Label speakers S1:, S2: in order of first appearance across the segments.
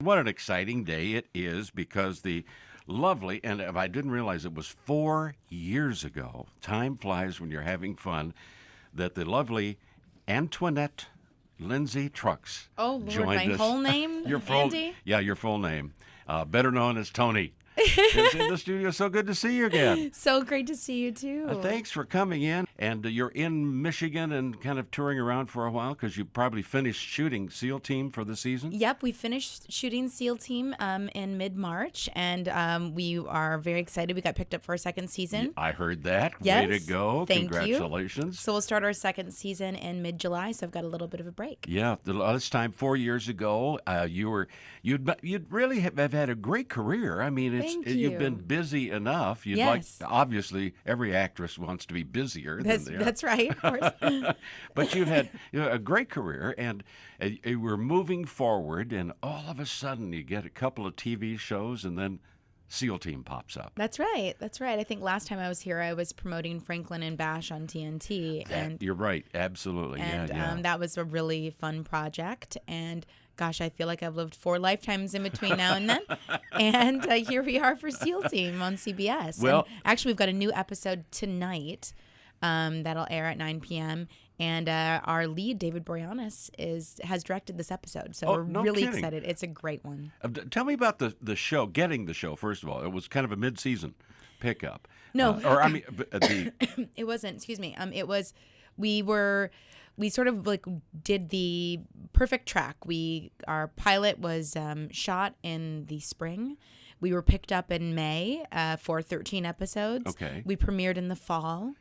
S1: What an exciting day it is because the lovely, and I didn't realize it was 4 years ago, time flies when you're having fun, that the lovely Antoinette Lindsay Trucks
S2: Oh, Lord,
S1: joined
S2: my
S1: us.
S2: whole name,
S1: Your full,
S2: Andy?
S1: yeah, your full name, better known as Toni. Is in the studio. So good to see you again.
S2: So great to see you, too.
S1: Thanks for coming in. And you're in Michigan and kind of touring around for a while because you probably finished shooting SEAL Team for the season.
S2: Yep, we finished shooting SEAL Team in mid-March, and we are very excited. We got picked up for a second season.
S1: I heard that.
S2: Yes.
S1: Way to go.
S2: Thank you.
S1: Congratulations.
S2: So we'll start our second season in mid-July, so I've got a little bit of a break.
S1: Yeah, the last time 4 years ago, you'd really have had a great career. I mean,
S2: Thank
S1: you've
S2: you.
S1: been busy enough.
S2: Yes.
S1: Obviously, every actress wants to be busier than they are.
S2: That's right, of course.
S1: But you've had a great career, and we're moving forward, and all of a sudden you get a couple of TV shows, and then SEAL Team pops up.
S2: That's right. I think last time I was here, I was promoting Franklin and Bash on TNT,
S1: You're right, absolutely. Yeah.
S2: that was a really fun project. And gosh, I feel like I've lived 4 lifetimes in between now and then. And here we are for SEAL Team on CBS.
S1: Well,
S2: and actually, we've got a new episode tonight that'll air at 9 p.m. And our lead, David Boreanaz, has directed this episode. So we're
S1: no
S2: really
S1: kidding.
S2: excited. It's a great one.
S1: Tell me about the show, getting the show, first of all. It was kind of a mid-season pickup.
S2: No.
S1: It
S2: It wasn't, excuse me. It was, we sort of like did the perfect track. Our pilot was shot in the spring. We were picked up in May for 13 episodes.
S1: Okay.
S2: We premiered in the fall.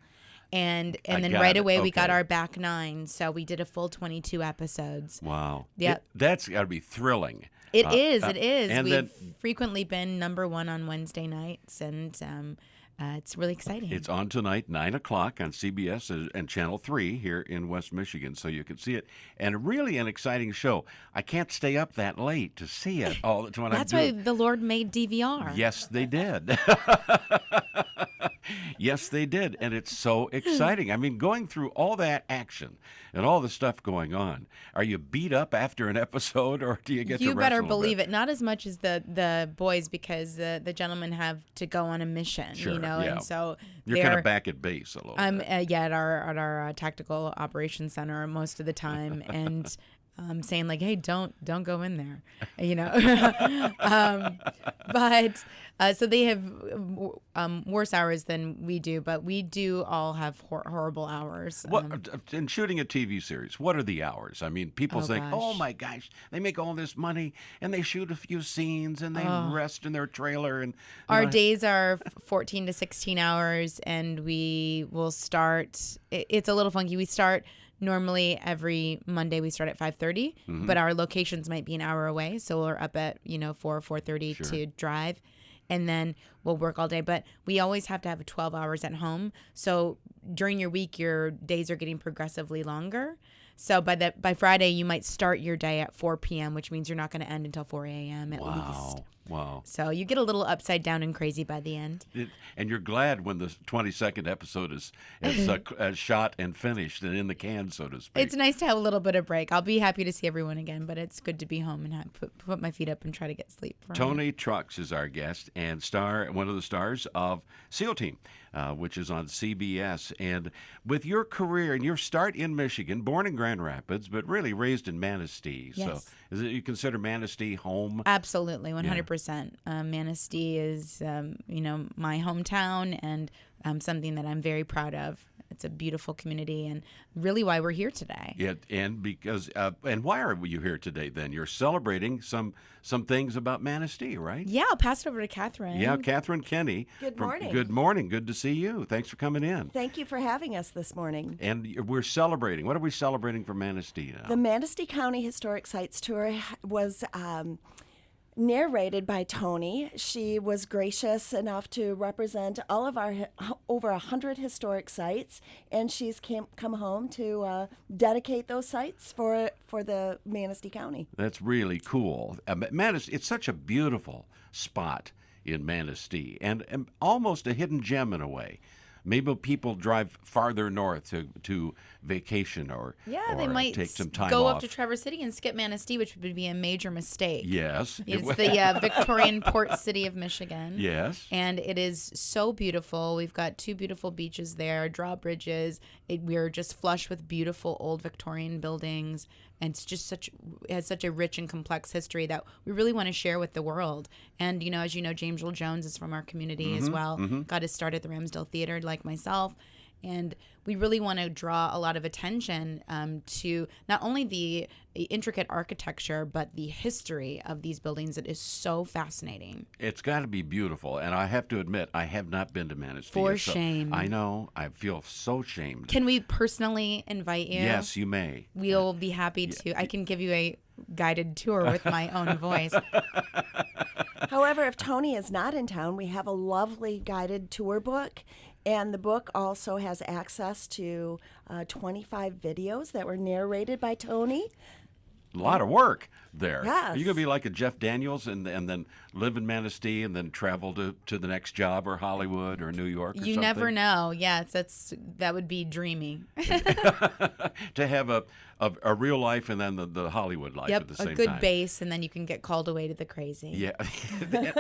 S2: And then right away we got our back 9. So we did a full 22 episodes.
S1: Wow.
S2: Yep.
S1: That's got to be thrilling.
S2: It is.
S1: And
S2: We've frequently been #1 on Wednesday nights, and it's really exciting.
S1: It's on tonight, 9 o'clock on CBS and Channel 3 here in West Michigan, so you can see it. And really an exciting show. I can't stay up that late to see it all the time.
S2: That's why the Lord made DVR.
S1: Yes, they did. Yes, they did. And it's so exciting. I mean, going through all that action and all the stuff going on, are you beat up after an episode, or do you get to rest
S2: You better
S1: a little
S2: believe
S1: bit?
S2: it. Not as much as the boys, because the gentlemen have to go on a mission,
S1: Sure,
S2: yeah.
S1: yeah.
S2: And so
S1: You're kind of back at base a little bit.
S2: at our tactical operations center most of the time, and saying like, hey, don't go in there, but so they have worse hours than we do, but we do all have horrible hours.
S1: In shooting a TV series, what are the hours? I mean, people think,
S2: gosh.
S1: oh my gosh, they make all this money and they shoot a few scenes and they rest in their trailer. And
S2: Our days are 14 to 16 hours, and we will start. It's a little funky. We start normally every Monday. We start at 5:30, but our locations might be an hour away, so we're up at 4:30 to drive, and then we'll work all day. But we always have to have 12 hours at home. So during your week, your days are getting progressively longer. So by Friday, you might start your day at 4 p.m., which means you're not going to end until 4 a.m. at least.
S1: Wow.
S2: So you get a little upside down and crazy by the end.
S1: And you're glad when the 22nd episode is shot and finished and in the can, so to speak.
S2: It's nice to have a little bit of break. I'll be happy to see everyone again, but it's good to be home and put my feet up and try to get sleep.
S1: Toni Trucks is our guest and one of the stars of SEAL Team, which is on CBS. And with your career and your start in Michigan, born in Grand Rapids, but really raised in Manistee.
S2: Yes.
S1: So you consider Manistee home?
S2: Absolutely, 100%. Manistee is, my hometown, and something that I'm very proud of. It's a beautiful community, and really why we're here today.
S1: Yeah, and because and why are you here today? Then you're celebrating some things about Manistee, right?
S2: Yeah, I'll pass it over to Catherine.
S1: Yeah, Catherine Kenny.
S3: Good morning.
S1: Good morning. Good to see you. Thanks for coming in.
S3: Thank you for having us this morning.
S1: And we're celebrating. What are we celebrating for Manistee now?
S3: The Manistee County Historic Sites Tour was narrated by Toni. She was gracious enough to represent all of our over 100 historic sites, and she's come home to dedicate those sites for the Manistee County.
S1: That's really cool. Manistee, it's such a beautiful spot in Manistee, and almost a hidden gem in a way. maybe people drive farther north to vacation or
S2: They might
S1: take some time
S2: go
S1: off.
S2: up to Traverse City and skip Manistee, which would be a major mistake.
S1: Yes.
S2: It's the Victorian port city of Michigan.
S1: Yes.
S2: And it is so beautiful. We've got 2 beautiful beaches there, drawbridges. We're just flush with beautiful old Victorian buildings. And it's just it has such a rich and complex history that we really want to share with the world. And, as you know, James Earl Jones is from our community as well. Got his start at the Ramsdale Theater like myself. And we really want to draw a lot of attention to not only the intricate architecture, but the history of these buildings. It is so fascinating.
S1: It's got to be beautiful. And I have to admit, I have not been to Manistee.
S2: For shame.
S1: I know. I feel so shamed.
S2: Can we personally invite you?
S1: Yes, you may.
S2: We'll be happy to. I can give you a guided tour with my own voice.
S3: However, if Toni is not in town, we have a lovely guided tour book. And the book also has access to 25 videos that were narrated by Toni.
S1: A lot of work there.
S3: Yes.
S1: Are you going to be like a Jeff Daniels and then live in Manistee and then travel to the next job or Hollywood or New York or
S2: You
S1: something?
S2: never know. Yes, that would be dreamy.
S1: To have a real life and then the Hollywood life at the same
S2: a good
S1: time.
S2: base, and then you can get called away to the crazy.
S1: Yeah.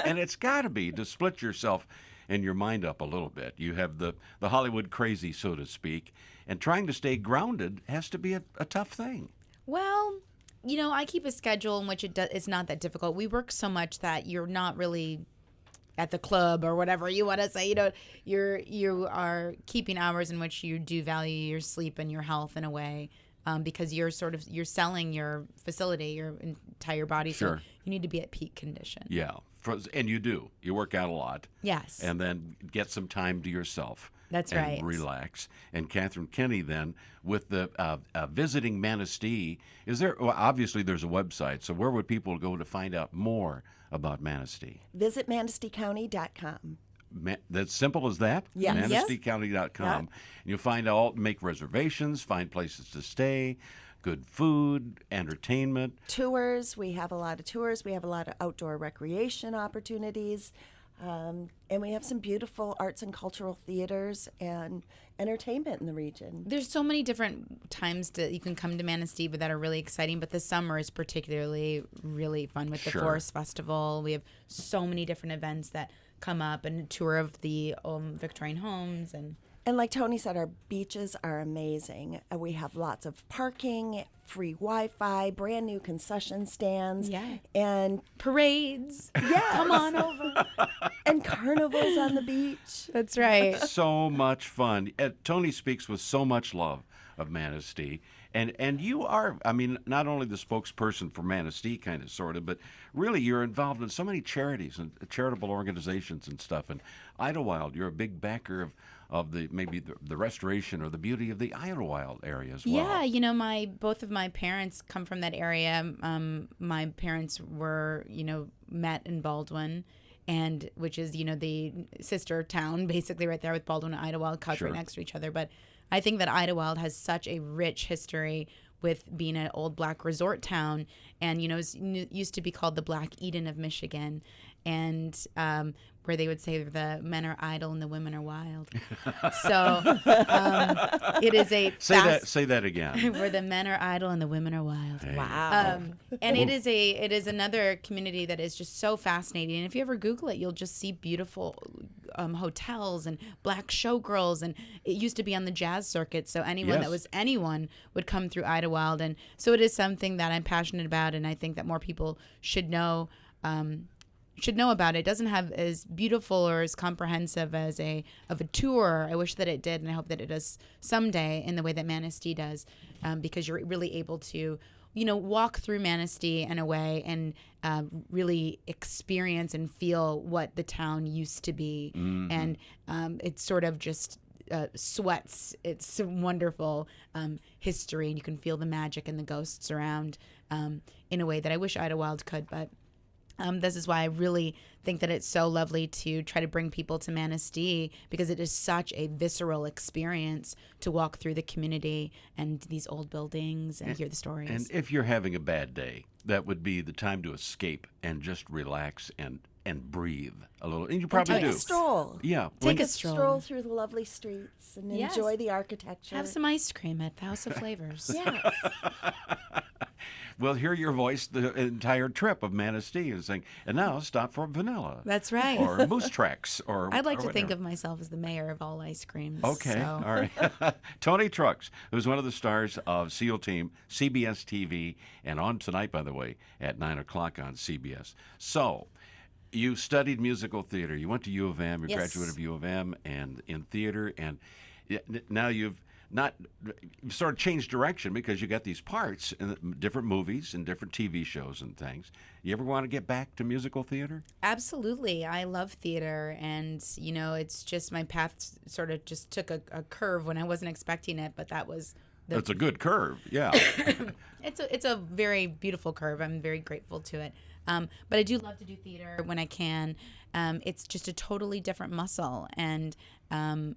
S1: And it's got to be to split yourself and your mind up a little bit. You have the Hollywood crazy, so to speak, and trying to stay grounded has to be a tough thing.
S2: Well, I keep a schedule in which it's not that difficult. We work so much that you're not really at the club or whatever you want to say. You are keeping hours in which you do value your sleep and your health in a way. Because you're selling your facility, your entire body,
S1: Sure.
S2: so you need to be at peak condition.
S1: Yeah. And you do. You work out a lot.
S2: Yes.
S1: And then get some time to yourself.
S2: That's
S1: and
S2: right.
S1: Relax. And Catherine Kenny, then, with the visiting Manistee, obviously there's a website, so where would people go to find out more about Manistee?
S3: Visit ManisteeCounty.com.
S1: That's simple as that?
S3: Yes.
S1: ManisteeCounty.com.
S3: Yeah.
S1: And you'll make reservations, find places to stay, good food, entertainment.
S3: Tours. We have a lot of tours. We have a lot of outdoor recreation opportunities. And we have some beautiful arts and cultural theaters and entertainment in the region.
S2: There's so many different times that you can come to Manistee, but that are really exciting. But the summer is particularly really fun with the
S1: Sure.
S2: Forest Festival. We have so many different events that come up, and a tour of the Victorian homes.
S3: And like Toni said, our beaches are amazing. We have lots of parking, free Wi-Fi, brand new concession stands.
S2: Yeah.
S3: And
S2: Parades.
S3: yes.
S2: Come on over.
S3: And carnivals on the beach.
S2: That's right.
S1: So much fun. Toni speaks with so much love of Manistee. And you are, not only the spokesperson for Manistee, kind of, sort of, but really you're involved in so many charities and charitable organizations and stuff. And Idlewild, you're a big backer of the restoration or the beauty of the Idlewild area as well.
S2: Yeah, both of my parents come from that area. My parents were, met in Baldwin, and which is, the sister town, basically right there with Baldwin and Idlewild, couched
S1: Sure.
S2: right next to each other. But I think that Idlewild has such a rich history with being an old black resort town, and it used to be called the Black Eden of Michigan, and where they would say the men are idle and the women are wild. So it is a
S1: Say that again.
S2: where the men are idle and the women are wild.
S1: Hey.
S3: Wow.
S2: And it is another community that is just so fascinating. And if you ever Google it, you'll just see beautiful hotels and black showgirls. And it used to be on the jazz circuit, so anyone would come through Idlewild. And so it is something that I'm passionate about, and I think that more people should know about it. It doesn't have as beautiful or as comprehensive as a tour. I wish that it did, and I hope that it does someday in the way that Manistee does, because you're really able to, walk through Manistee in a way and really experience and feel what the town used to be. Mm-hmm. And it's sort of just sweats. It's wonderful history, and you can feel the magic and the ghosts around in a way that I wish Idlewild could, but this is why I really think that it's so lovely to try to bring people to Manistee, because it is such a visceral experience to walk through the community and these old buildings and hear the stories.
S1: And if you're having a bad day, that would be the time to escape and just relax and and breathe a little. And you probably
S3: Take
S1: do.
S3: a stroll.
S1: Yeah.
S2: Take a
S3: Stroll through the lovely streets and
S2: Yes.
S3: enjoy the architecture.
S2: Have some ice cream at the House of Flavors.
S3: Yes.
S1: We'll hear your voice the entire trip of Manistee and saying, and now stop for vanilla.
S2: That's right.
S1: Or moose tracks. Or
S2: I'd like
S1: or
S2: to think
S1: whatever.
S2: of myself as the mayor of all ice creams.
S1: Okay,
S2: so.
S1: all right. Toni Trucks, who's one of the stars of SEAL Team, CBS TV, and on tonight, by the way, at 9 o'clock on CBS. So, you studied musical theater. You went to U of M. You're a
S2: Yes.
S1: graduate of U of M and in theater. And now you've sort of changed direction because you got these parts in different movies and different TV shows and things. You ever want to get back to musical theater?
S2: Absolutely. I love theater, and it's just my path sort of just took a curve when I wasn't expecting it, but that was
S1: That's a good curve, yeah.
S2: it's a very beautiful curve. I'm very grateful to it. But I do love to do theater when I can. It's just a totally different muscle, and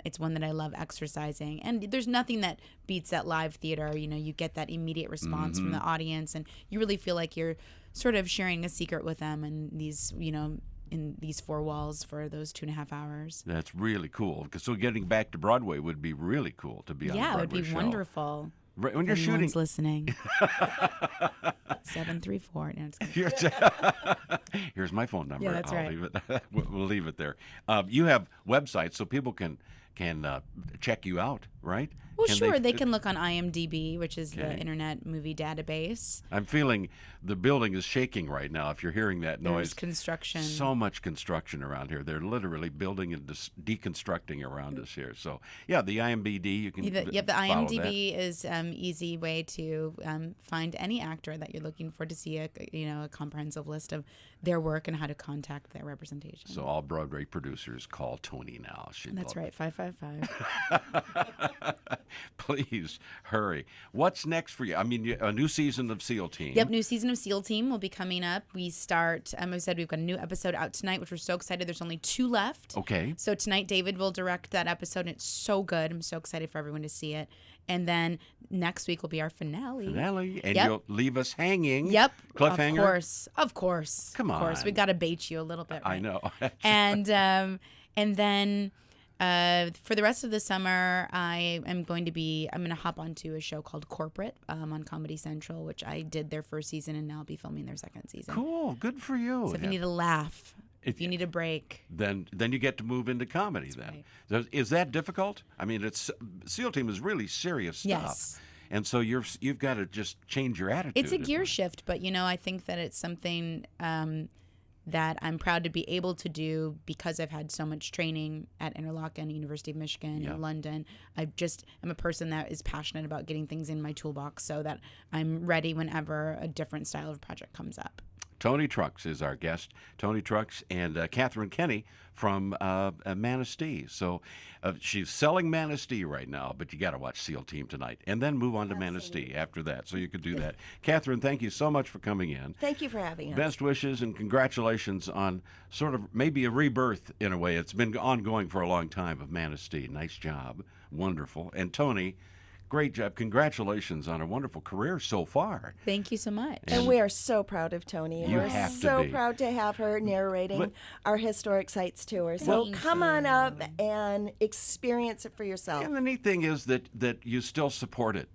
S2: it's one that I love exercising. And there's nothing that beats that live theater. You get that immediate response from the audience, and you really feel like you're sort of sharing a secret with them, and these, in these four walls for those 2.5 hours.
S1: That's really cool. So getting back to Broadway would be really cool to be on a
S2: Yeah, it
S1: Broadway
S2: would be
S1: show.
S2: wonderful.
S1: Right, when you're
S2: Anyone's
S1: shooting,
S2: listening. 734. No, it's
S1: here's my phone number.
S2: Yeah, that's
S1: I'll
S2: right.
S1: leave it. We'll leave it there. You have websites so people can check you out, right?
S2: Well,
S1: Can
S2: sure. They can look on IMDb, which is
S1: Okay.
S2: the Internet Movie Database.
S1: I'm feeling the building is shaking right now. If you're hearing that
S2: There's
S1: noise,
S2: construction.
S1: so much construction around here. They're literally building and deconstructing around us here. So yeah, the IMDb you can.
S2: The
S1: follow
S2: IMDb is easy way to find any actor that you're looking for to see a comprehensive list of their work and how to contact their representation.
S1: So all Broadway producers call Toni now.
S2: That's right, 555.
S1: Please hurry. What's next for you? I mean, a new season of SEAL Team.
S2: Yep, new season of SEAL Team will be coming up. We start, I said we've got a new episode out tonight, which we're so excited. There's only 2 left.
S1: Okay.
S2: So tonight, David will direct that episode, and it's so good. I'm so excited for everyone to see it. And then next week will be our finale.
S1: And
S2: Yep.
S1: you'll leave us hanging.
S2: Yep.
S1: Cliffhanger.
S2: Of course.
S1: Come
S2: Of course.
S1: on.
S2: We got to bait you a little bit.
S1: I
S2: Right?
S1: know.
S2: And then for the rest of the summer, I'm going to hop onto a show called Corporate on Comedy Central, which I did their first season, and now I'll be filming their second season.
S1: Cool. Good for you.
S2: So if you need a laugh, if you need a break.
S1: then you get to move into comedy. Then is that difficult? I mean, SEAL Team is really serious stuff.
S2: Yes.
S1: And so you've got to just change your attitude.
S2: It's a gear shift, but I think that it's something that I'm proud to be able to do because I've had so much training at Interlochen, University of Michigan,
S1: Yeah.
S2: in London. I'm a person that is passionate about getting things in my toolbox so that I'm ready whenever a different style of project comes up.
S1: Toni Trucks is our guest. Toni Trucks and Catherine Kenny from Manistee. So she's selling Manistee right now, but you got to watch SEAL Team tonight and then move on to Manistee after that. So you could do that. Catherine, thank you so much for coming in.
S3: Thank you for having us.
S1: Best wishes and congratulations on sort of maybe a rebirth in a way. It's been ongoing for a long time of Manistee. Nice job. Wonderful. And Toni, great job. Congratulations on a wonderful career so far.
S2: Thank you so much.
S3: And we are so proud of Toni.
S1: You
S3: We're
S1: have to
S3: so
S1: be.
S3: proud to have her narrating
S1: But-
S3: our historic sites tour. So
S2: Thank
S3: come on up and experience it for yourself.
S1: And the neat thing is that you still support it.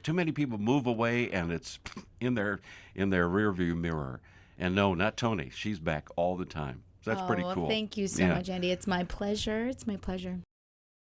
S1: Too many people move away and it's in their rearview mirror. And no, not Toni. She's back all the time. So that's pretty
S2: well,
S1: cool.
S2: Thank you so
S1: Yeah.
S2: much, Andy. It's my pleasure. It's my pleasure.